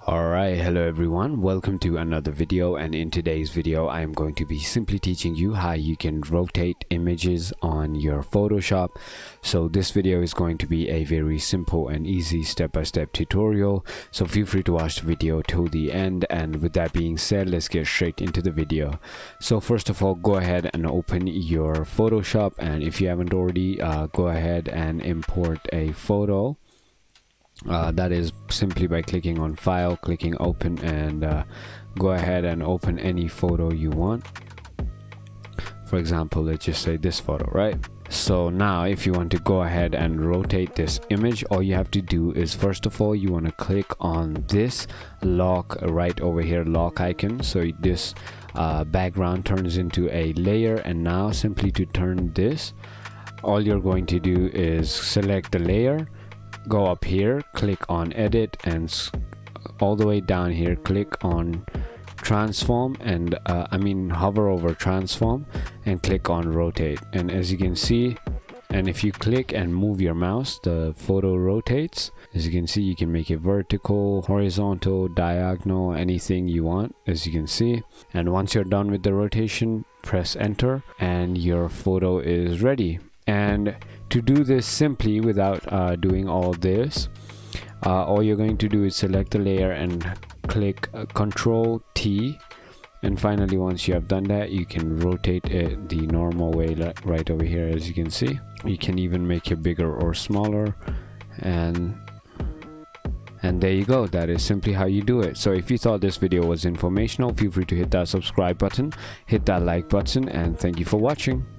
Alright, hello everyone, welcome to another video, and in today's video I am going to be simply teaching you how you can rotate images on your Photoshop. So this video is going to be a very simple and easy step-by-step tutorial, so feel free to watch the video till the end. And with that being said, let's get straight into the video. So first of all, go ahead and open your Photoshop, and if you haven't already, go ahead and import a photo. That is simply by clicking on file, clicking open, and go ahead and open any photo you want. For example, let's just say this photo, right? So now if you want to go ahead and rotate this image, all you have to do is, first of all, you want to click on this lock right over here, lock icon. So this background turns into a layer, and now simply to turn this, all you're going to do is select the layer, go up here, click on edit, and all the way down here click on transform, and hover over transform and click on rotate. And as you can see, and if you click and move your mouse, the photo rotates. As you can see, you can make it vertical, horizontal, diagonal, anything you want, as you can see. And once you're done with the rotation, press enter and your photo is ready. And to do this simply without doing all this, all you're going to do is select the layer and click Ctrl T, and finally once you have done that, you can rotate it the normal way, right over here. As you can see, you can even make it bigger or smaller, and there you go. That is simply how you do it. So if you thought this video was informational, feel free to hit that subscribe button, hit that like button, and thank you for watching.